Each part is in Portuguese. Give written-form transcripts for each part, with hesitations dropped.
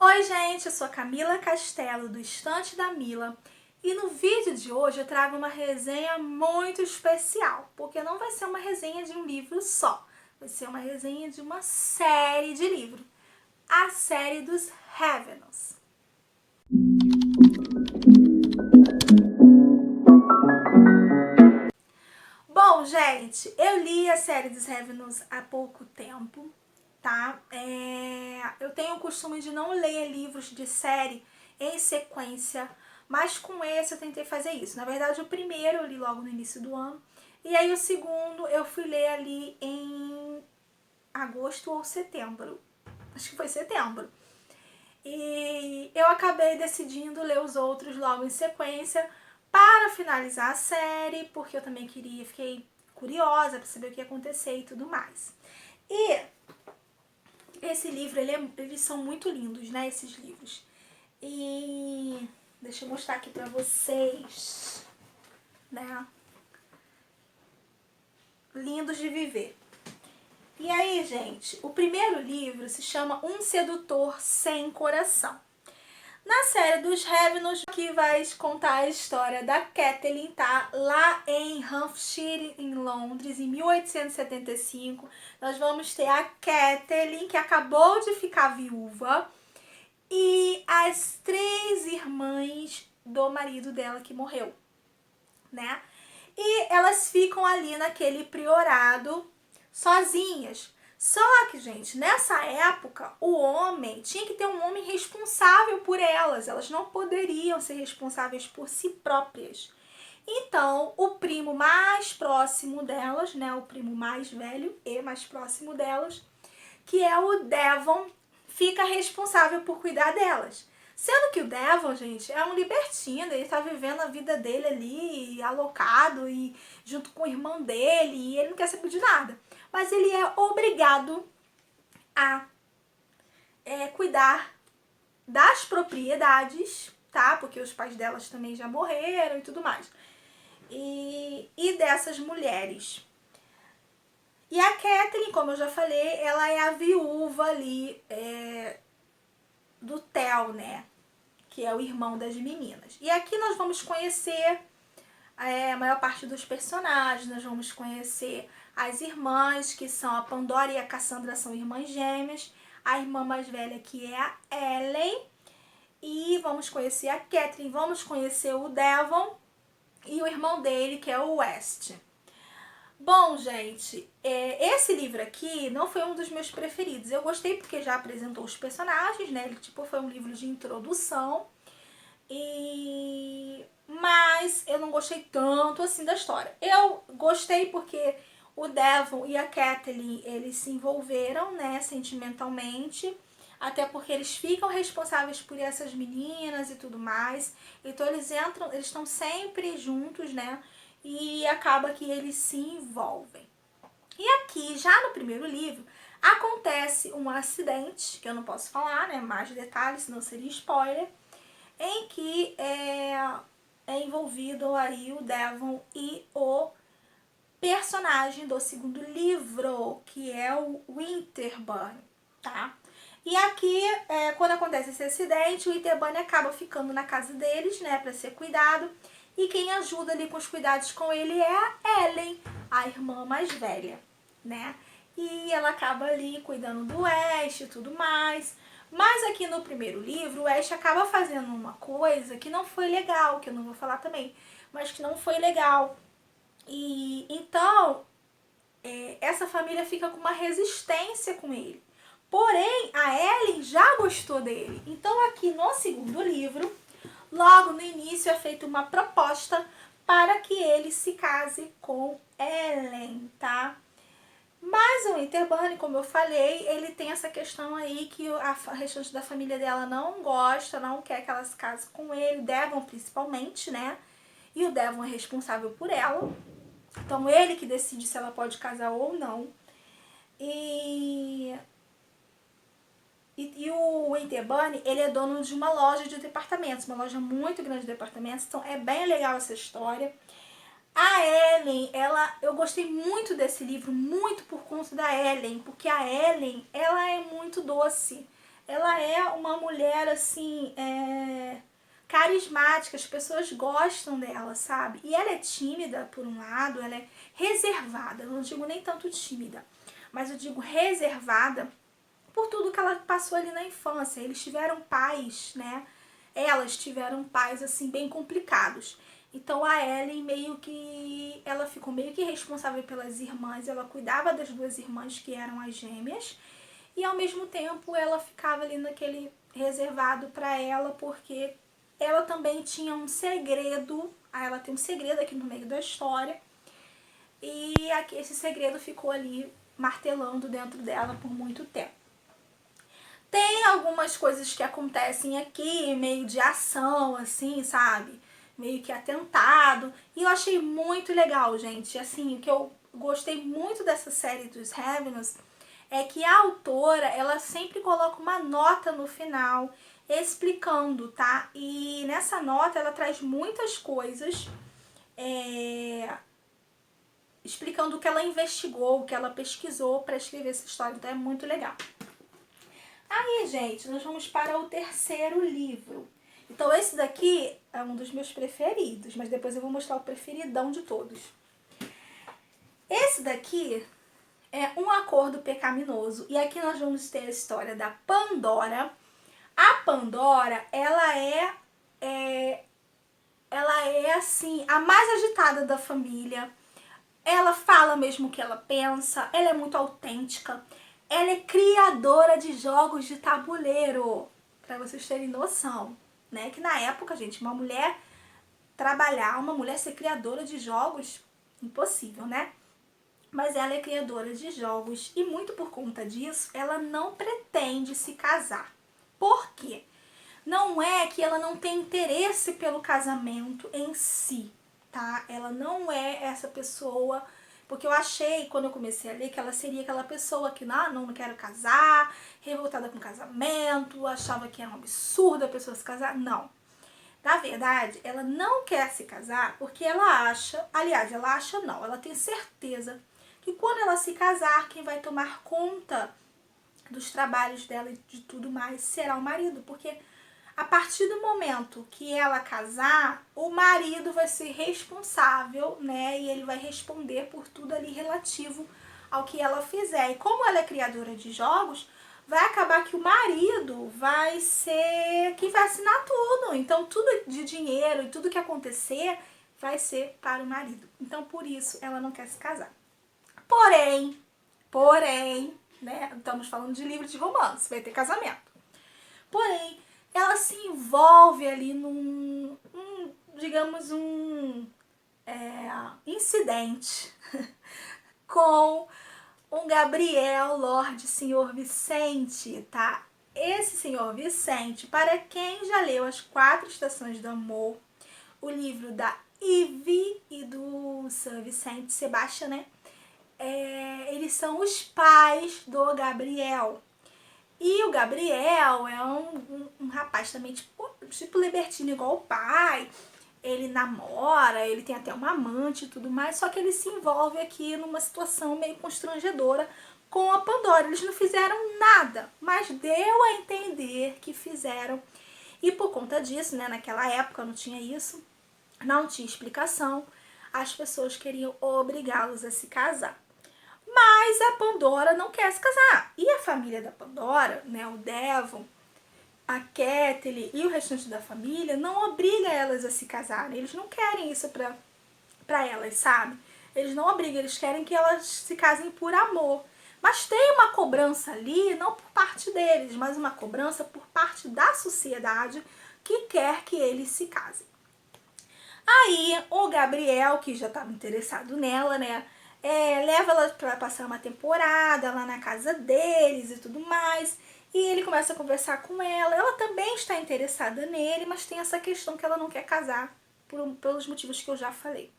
Oi gente, eu sou a Camila Castelo do Estante da Mila e no vídeo de hoje eu trago uma resenha muito especial, porque não vai ser uma resenha de um livro só, vai ser uma resenha de uma série de livros, a série dos Ravenous. Bom, gente, eu li a série dos Ravenous há pouco tempo, tá? Eu tenho o costume de não ler livros de série em sequência, mas com esse eu tentei fazer isso. Na verdade, o primeiro eu li logo no início do ano, e aí o segundo eu fui ler ali em agosto ou setembro. Acho que foi setembro. E eu acabei decidindo ler os outros logo em sequência para finalizar a série, porque eu também fiquei curiosa para saber o que ia acontecer e tudo mais. E esse livro, eles são muito lindos, né, esses livros. E deixa eu mostrar aqui pra vocês, né, lindos de viver. E aí, gente, o primeiro livro se chama Um Sedutor Sem Coração. Na série dos Ravenous, que vai contar a história da Catelyn, tá? Lá em Hampshire, em Londres, em 1875, nós vamos ter a Catelyn, que acabou de ficar viúva, e as 3 irmãs do marido dela que morreu, né? E elas ficam ali naquele priorado sozinhas. Só que, gente, nessa época, o homem tinha que ter um homem responsável por elas. Elas não poderiam ser responsáveis por si próprias. Então, o primo mais próximo delas, né, o primo mais velho e mais próximo delas, que é o Devon, fica responsável por cuidar delas. Sendo que o Devon, gente, é um libertino, ele tá vivendo a vida dele ali, alocado, e junto com o irmão dele, e ele não quer saber de nada. Mas ele é obrigado a cuidar das propriedades, tá? Porque os pais delas também já morreram e tudo mais. E dessas mulheres. E a Catelyn, como eu já falei, ela é a viúva ali do Theo, né? Que é o irmão das meninas. E aqui nós vamos conhecer a maior parte dos personagens, nós vamos conhecer as irmãs, que são a Pandora e a Cassandra, são irmãs gêmeas, a irmã mais velha, que é a Ellen, e vamos conhecer a Catelyn, vamos conhecer o Devon e o irmão dele, que é o West. Bom, gente, esse livro aqui não foi um dos meus preferidos. Eu gostei porque já apresentou os personagens, né? Ele foi um livro de introdução. Mas eu não gostei tanto assim da história. Eu gostei porque o Devon e a Catelyn, eles se envolveram, né, sentimentalmente. Até porque eles ficam responsáveis por essas meninas e tudo mais. Então eles estão sempre juntos, né? E acaba que eles se envolvem. E aqui, já no primeiro livro, acontece um acidente, que eu não posso falar, né, mais detalhes, senão seria spoiler, em que é envolvido aí o Devon e o personagem do segundo livro, que é o Winterburn, tá? E aqui, quando acontece esse acidente, o Winterburn acaba ficando na casa deles, né, pra ser cuidado. E quem ajuda ali com os cuidados com ele é a Ellen, a irmã mais velha, né? E ela acaba ali cuidando do West e tudo mais. Mas aqui no primeiro livro, o Ash acaba fazendo uma coisa que não foi legal, que eu não vou falar também, mas que não foi legal. E então, essa família fica com uma resistência com ele. Porém, a Ellen já gostou dele. Então aqui no segundo livro, logo no início é feita uma proposta para que ele se case com Ellen, tá? Mas o Winterburn, como eu falei, ele tem essa questão aí que a restante da família dela não gosta, não quer que ela se case com ele, o Devon principalmente, né? E o Devon é responsável por ela. Então ele que decide se ela pode casar ou não. E o Winterburn, ele é dono de uma loja de departamentos, uma loja muito grande de departamentos, então é bem legal essa história. A Ellen, eu gostei muito desse livro, muito por conta da Ellen, porque a Ellen, ela é muito doce. ela é uma mulher, assim, carismática, as pessoas gostam dela, sabe? E ela é tímida, por um lado, ela é reservada, eu não digo nem tanto tímida, mas eu digo reservada por tudo que ela passou ali na infância. Eles tiveram pais, né? Elas tiveram pais, assim, bem complicados. Então a Ellen meio que, ela ficou meio que responsável pelas irmãs, ela cuidava das duas irmãs que eram as gêmeas, e ao mesmo tempo ela ficava ali naquele reservado para ela, porque ela também tinha um segredo, ela tem um segredo aqui no meio da história, e aqui, esse segredo ficou ali martelando dentro dela por muito tempo. Tem algumas coisas que acontecem aqui, meio de ação, assim, sabe? Meio que atentado. E eu achei muito legal, gente. Assim, o que eu gostei muito dessa série dos Ravenous é que a autora, ela sempre coloca uma nota no final explicando, tá? E nessa nota ela traz muitas coisas explicando o que ela investigou, o que ela pesquisou para escrever essa história. Então é muito legal. Aí, gente, nós vamos para o terceiro livro. Então, esse daqui é um dos meus preferidos, mas depois eu vou mostrar o preferidão de todos. Esse daqui é Um Acordo Pecaminoso. E aqui nós vamos ter a história da Pandora. A Pandora, ela é assim, a mais agitada da família. Ela fala mesmo o que ela pensa, ela é muito autêntica. Ela é criadora de jogos de tabuleiro, para vocês terem noção, né? Que na época, gente, uma mulher ser criadora de jogos, impossível, né? Mas ela é criadora de jogos e muito por conta disso, ela não pretende se casar. Por quê? Não é que ela não tem interesse pelo casamento em si, tá? Ela não é essa pessoa, porque eu achei, quando eu comecei a ler, que ela seria aquela pessoa que não quero casar, revoltada com casamento, achava que era um absurdo a pessoa se casar. Não. Na verdade, ela não quer se casar porque ela acha, aliás, ela acha não, ela tem certeza que quando ela se casar, quem vai tomar conta dos trabalhos dela e de tudo mais será o marido, porque a partir do momento que ela casar, o marido vai ser responsável, né? E ele vai responder por tudo ali relativo ao que ela fizer. E como ela é criadora de jogos, vai acabar que o marido vai ser quem vai assinar tudo. Então, tudo de dinheiro e tudo que acontecer vai ser para o marido. Então, por isso, ela não quer se casar. Porém, né? Estamos falando de livro de romance, vai ter casamento. Porém, ela se envolve ali digamos, incidente com um Gabriel Lorde Senhor Vicente, tá? Esse Senhor Vicente, para quem já leu As Quatro Estações do Amor, o livro da Ivy e do Sir Vicente Sebastian, né? Eles são os pais do Gabriel. E o Gabriel é um rapaz também, tipo libertino, igual o pai. Ele namora, ele tem até uma amante e tudo mais, só que ele se envolve aqui numa situação meio constrangedora com a Pandora. Eles não fizeram nada, mas deu a entender que fizeram. E por conta disso, né, naquela época não tinha isso, não tinha explicação, as pessoas queriam obrigá-los a se casar. Mas a Pandora não quer se casar. E a família da Pandora, né, o Devon, a Kathleen e o restante da família não obriga elas a se casarem. Eles não querem isso pra elas, sabe? Eles não obrigam, eles querem que elas se casem por amor. Mas tem uma cobrança ali, não por parte deles, mas uma cobrança por parte da sociedade que quer que eles se casem. Aí o Gabriel, que já estava interessado nela, né? Leva ela para passar uma temporada lá na casa deles e tudo mais. E ele começa a conversar com ela. Ela também está interessada nele, mas tem essa questão que ela não quer casar pelos motivos que eu já falei.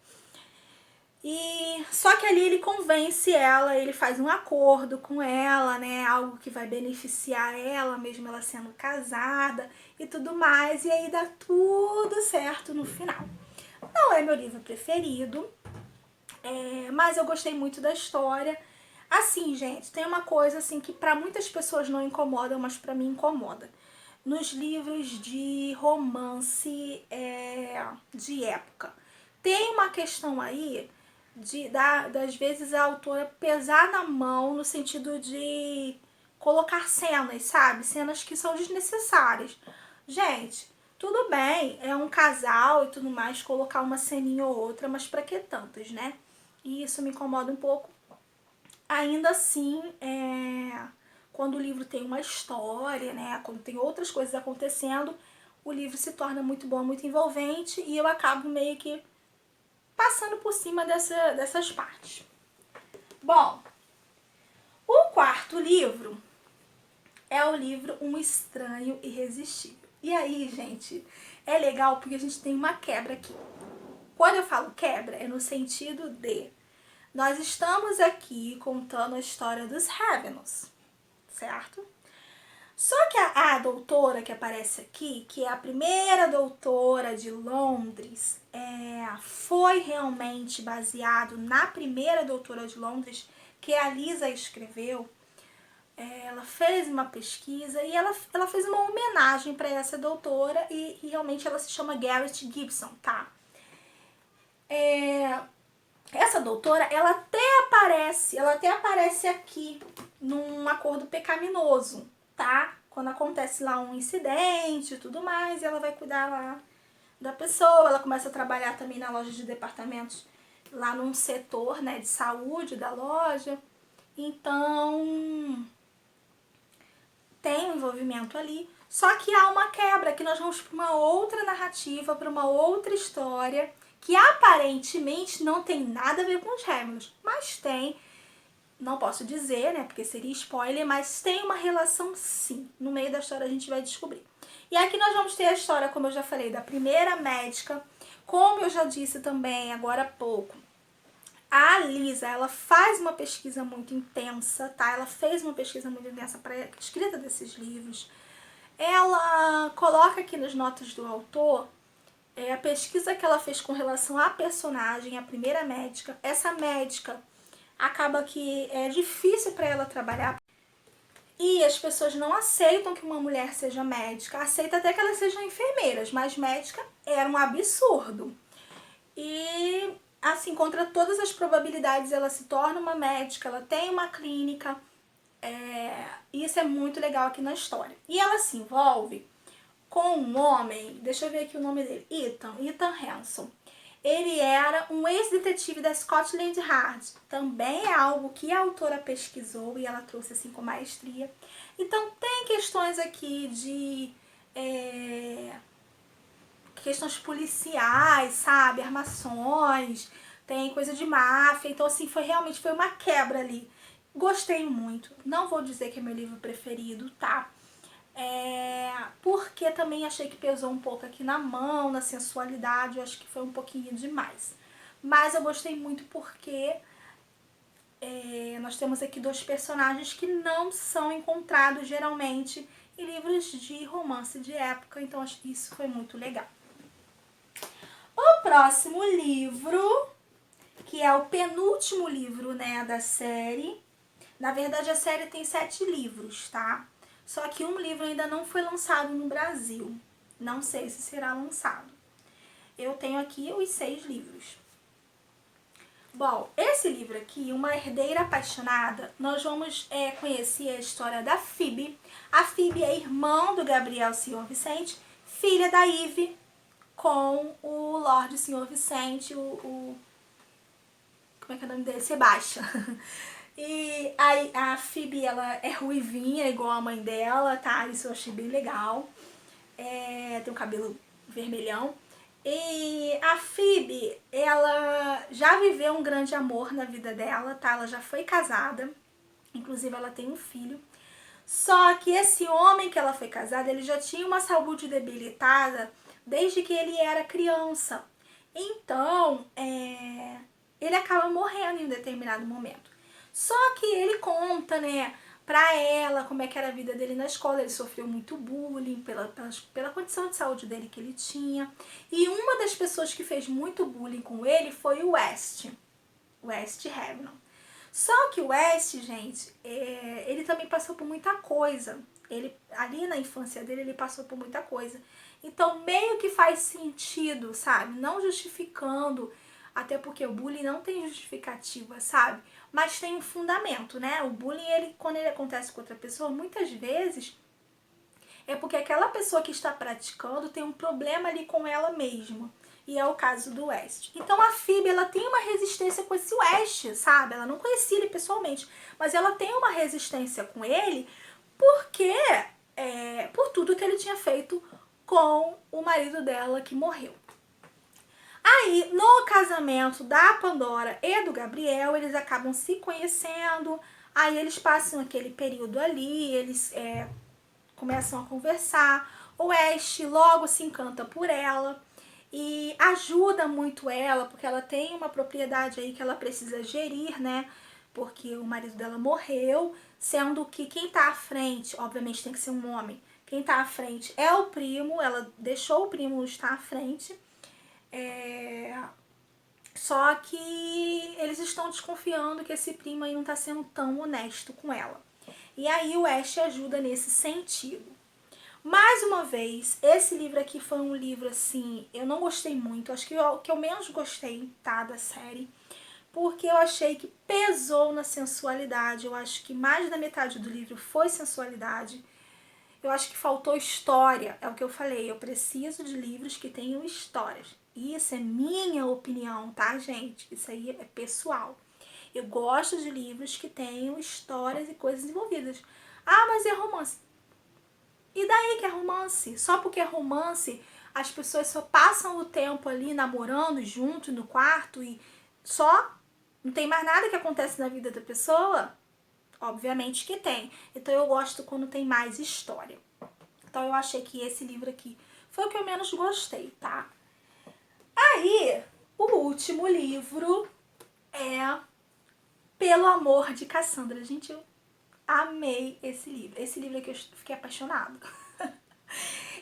E só que ali ele convence ela, ele faz um acordo com ela, né? Algo que vai beneficiar ela, mesmo ela sendo casada e tudo mais. E aí dá tudo certo no final. Não é meu livro preferido, mas eu gostei muito da história. Assim, gente, tem uma coisa assim que para muitas pessoas não incomoda, mas para mim incomoda. Nos livros de romance de época. Tem uma questão aí das vezes a autora pesar na mão no sentido de colocar cenas, sabe? Cenas que são desnecessárias. Gente, tudo bem, é um casal e tudo mais, colocar uma ceninha ou outra, mas pra que tantas, né? E isso me incomoda um pouco. Ainda assim, quando o livro tem uma história, né? Quando tem outras coisas acontecendo, o livro se torna muito bom, muito envolvente e eu acabo meio que passando por cima dessas partes. Bom, o quarto livro é o livro Um Estranho Irresistível. E aí, gente, é legal porque a gente tem uma quebra aqui. Quando eu falo quebra, é no sentido de nós estamos aqui contando a história dos Ravenous, certo? Só que a doutora que aparece aqui, que é a primeira doutora de Londres, foi realmente baseado na primeira doutora de Londres, que a Lisa escreveu. Ela fez uma pesquisa e ela fez uma homenagem para essa doutora e realmente ela se chama Garrett Gibson, tá? Essa doutora, ela até aparece aqui num acordo pecaminoso, tá? Quando acontece lá um incidente e tudo mais, ela vai cuidar lá da pessoa, ela começa a trabalhar também na loja de departamentos, lá num setor, né, de saúde da loja. Então, tem um envolvimento ali, só que há uma quebra, que nós vamos para uma outra narrativa, para uma outra história, que aparentemente não tem nada a ver com os Ravenous, mas tem, não posso dizer, né, porque seria spoiler, mas tem uma relação sim. No meio da história a gente vai descobrir. E aqui nós vamos ter a história, como eu já falei, da primeira médica, como eu já disse também agora há pouco. A Lisa, ela faz uma pesquisa muito intensa, tá? Ela fez uma pesquisa muito intensa para a escrita desses livros. Ela coloca aqui nas notas do autor a pesquisa que ela fez com relação à personagem, a primeira médica. Essa médica acaba que é difícil para ela trabalhar e as pessoas não aceitam que uma mulher seja médica. Aceita até que elas sejam enfermeiras, mas médica era um absurdo. E assim, contra todas as probabilidades, ela se torna uma médica, ela tem uma clínica. Isso é muito legal aqui na história. E ela se envolve com um homem, deixa eu ver aqui o nome dele, Ethan Hanson. Ele era um ex-detetive da Scotland Yard. Também é algo que a autora pesquisou e ela trouxe assim com maestria. Então tem questões aqui de questões policiais, sabe, armações, tem coisa de máfia. Então assim, realmente foi uma quebra ali. Gostei muito. Não vou dizer que é meu livro preferido, tá? Porque também achei que pesou um pouco aqui na mão, na sensualidade, eu acho que foi um pouquinho demais. Mas eu gostei muito porque nós temos aqui dois personagens que não são encontrados geralmente em livros de romance de época, então acho que isso foi muito legal. O próximo livro, que é o penúltimo livro, né, da série. Na verdade, a série tem 7 livros, tá? Só que um livro ainda não foi lançado no Brasil. Não sei se será lançado. Eu tenho aqui os 6 livros. Bom, esse livro aqui, Uma Herdeira Apaixonada, nós vamos conhecer a história da Phoebe. A Phoebe é irmã do Gabriel Sr. Vicente, filha da Eve com o Lorde Sr. Vicente, como é que é o nome dele? Sebastian. E a Phoebe, ela é ruivinha, igual a mãe dela, tá? Isso eu achei bem legal. Tem um cabelo vermelhão. E a Phoebe, ela já viveu um grande amor na vida dela, tá? Ela já foi casada. Inclusive, ela tem um filho. Só que esse homem que ela foi casada, ele já tinha uma saúde debilitada desde que ele era criança. Então, ele acaba morrendo em um determinado momento. Só que ele conta, né, pra ela como é que era a vida dele na escola. Ele sofreu muito bullying pela condição de saúde dele que ele tinha. E uma das pessoas que fez muito bullying com ele foi o West Ravenous. Só que o West, gente, ele também passou por muita coisa. Ele, ali na infância dele, ele passou por muita coisa. Então, meio que faz sentido, sabe? Não justificando, até porque o bullying não tem justificativa, sabe? Mas tem um fundamento, né? O bullying, quando ele acontece com outra pessoa, muitas vezes é porque aquela pessoa que está praticando tem um problema ali com ela mesma. E é o caso do West. Então a Phoebe, ela tem uma resistência com esse West, sabe? Ela não conhecia ele pessoalmente, mas ela tem uma resistência com ele porque por tudo que ele tinha feito com o marido dela que morreu. Aí, no casamento da Pandora e do Gabriel, eles acabam se conhecendo, aí eles passam aquele período ali, eles começam a conversar, o West logo se encanta por ela e ajuda muito ela, porque ela tem uma propriedade aí que ela precisa gerir, né? Porque o marido dela morreu, sendo que quem tá à frente, obviamente tem que ser um homem, quem tá à frente é o primo, ela deixou o primo estar à frente, só que eles estão desconfiando que esse primo aí não tá sendo tão honesto com ela. E aí o Ash ajuda nesse sentido. Mais uma vez, esse livro aqui foi um livro assim, eu não gostei muito, acho que o que eu menos gostei, tá, da série, porque eu achei que pesou na sensualidade, eu acho que mais da metade do livro foi sensualidade, eu acho que faltou história, é o que eu falei, eu preciso de livros que tenham histórias. Isso é minha opinião, tá, gente? Isso aí é pessoal. Eu gosto de livros que tenham histórias e coisas envolvidas. Ah, mas é romance. E daí que é romance? Só porque é romance, as pessoas só passam o tempo ali namorando junto no quarto e só? Não tem mais nada que acontece na vida da pessoa? Obviamente que tem. Então eu gosto quando tem mais história. Então eu achei que esse livro aqui foi o que eu menos gostei, tá? Aí, o último livro é Pelo Amor de Cassandra. Gente, eu amei esse livro. Esse livro aqui eu fiquei apaixonada.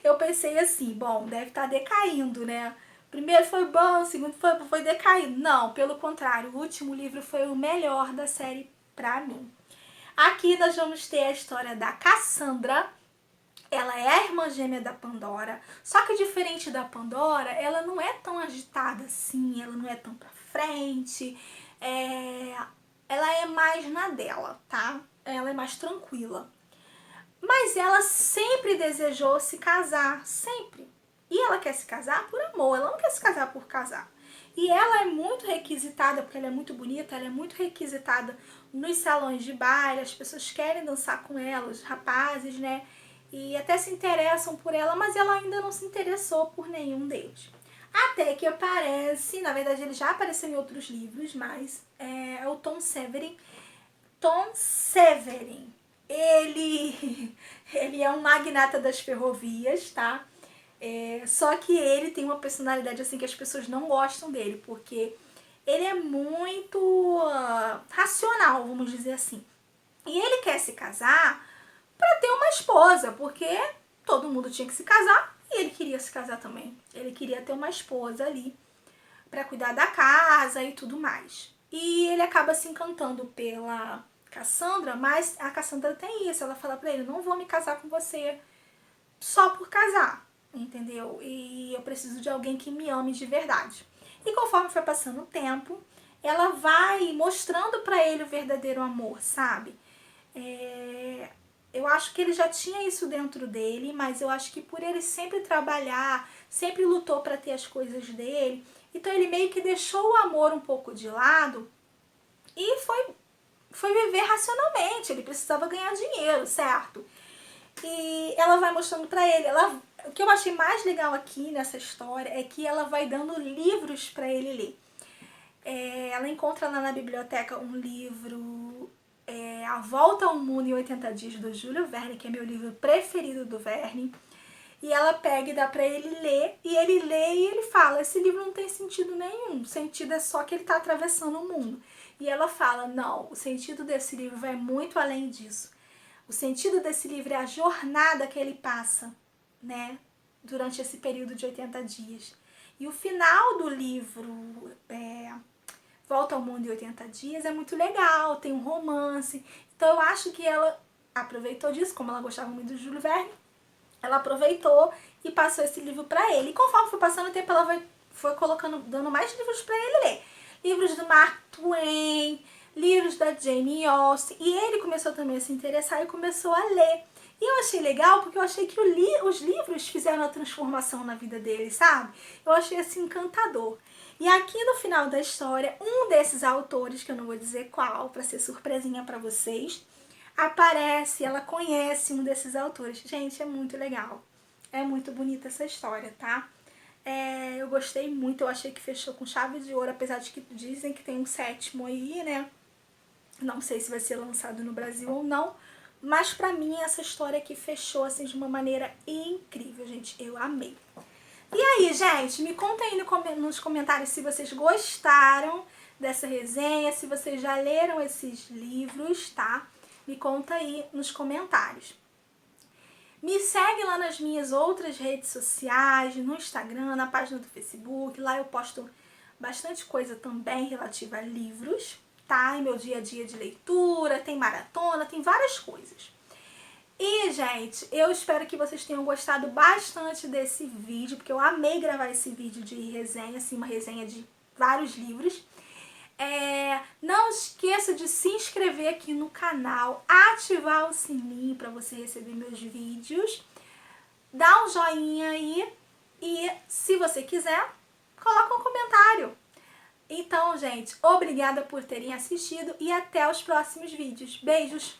Eu pensei assim, bom, deve estar decaindo, né? Primeiro foi bom, o segundo foi decaindo. Não, pelo contrário, o último livro foi o melhor da série pra mim. Aqui nós vamos ter a história da Cassandra. Ela é a irmã gêmea da Pandora, só que diferente da Pandora, ela não é tão agitada assim, ela não é tão pra frente, ela é mais na dela, tá? Ela é mais tranquila. Mas ela sempre desejou se casar, sempre. E ela quer se casar por amor, ela não quer se casar por casar. E ela é muito requisitada, porque ela é muito bonita, ela é muito requisitada nos salões de baile, as pessoas querem dançar com ela, os rapazes, né? E até se interessam por ela, mas ela ainda não se interessou por nenhum deles. Até que aparece, na verdade ele já apareceu em outros livros, mas é o Tom Severin. Tom Severin, ele é um magnata das ferrovias, tá? Só que ele tem uma personalidade assim que as pessoas não gostam dele, porque ele é muito racional, vamos dizer assim. E ele quer se casar para ter uma esposa, porque todo mundo tinha que se casar e ele queria se casar também. Ele queria ter uma esposa ali para cuidar da casa e tudo mais. E ele acaba se encantando pela Cassandra, mas a Cassandra tem isso, ela fala pra ele, não vou me casar com você só por casar, entendeu? E eu preciso de alguém que me ame de verdade. E conforme foi passando o tempo, ela vai mostrando pra ele o verdadeiro amor, sabe? Eu acho que ele já tinha isso dentro dele, mas eu acho que por ele sempre trabalhar, sempre lutou para ter as coisas dele, então ele meio que deixou o amor um pouco de lado e foi viver racionalmente, ele precisava ganhar dinheiro, certo? E ela vai mostrando pra ele, o que eu achei mais legal aqui nessa história é que ela vai dando livros pra ele ler. Ela encontra lá na biblioteca um livro, A Volta ao Mundo em 80 Dias, do Júlio Verne, que é meu livro preferido do Verne. E ela pega e dá pra ele ler, e ele lê e ele fala, esse livro não tem sentido nenhum, o sentido é só que ele tá atravessando o mundo. E ela fala, não, o sentido desse livro vai muito além disso. O sentido desse livro é a jornada que ele passa, né, durante esse período de 80 dias. E o final do livro Volta ao Mundo em 80 Dias, é muito legal, tem um romance. Então eu acho que ela aproveitou disso, como ela gostava muito do Júlio Verne, ela aproveitou e passou esse livro para ele. E conforme foi passando o tempo, ela foi colocando, dando mais livros para ele ler. Livros do Mark Twain, livros da Jane Austen. E ele começou também a se interessar e começou a ler. E eu achei legal porque eu achei que os livros fizeram a transformação na vida dele, sabe? Eu achei assim encantador. E aqui no final da história, um desses autores, que eu não vou dizer qual, para ser surpresinha para vocês, aparece, ela conhece um desses autores. Gente, é muito legal. É muito bonita essa história, tá? Eu gostei muito, eu achei que fechou com chave de ouro, apesar de que dizem que tem um 7º aí, né? Não sei se vai ser lançado no Brasil ou não, mas pra mim essa história aqui fechou assim de uma maneira incrível, gente. Eu amei. E aí, gente, me conta aí nos comentários se vocês gostaram dessa resenha, se vocês já leram esses livros, tá? Me conta aí nos comentários. Me segue lá nas minhas outras redes sociais, no Instagram, na página do Facebook. Lá eu posto bastante coisa também relativa a livros, tá? Em meu dia a dia de leitura, tem maratona, tem várias coisas. E, gente, eu espero que vocês tenham gostado bastante desse vídeo, porque eu amei gravar esse vídeo de resenha, assim, uma resenha de vários livros. Não esqueça de se inscrever aqui no canal, ativar o sininho para você receber meus vídeos, dá um joinha aí e, se você quiser, coloca um comentário. Então, gente, obrigada por terem assistido e até os próximos vídeos. Beijos!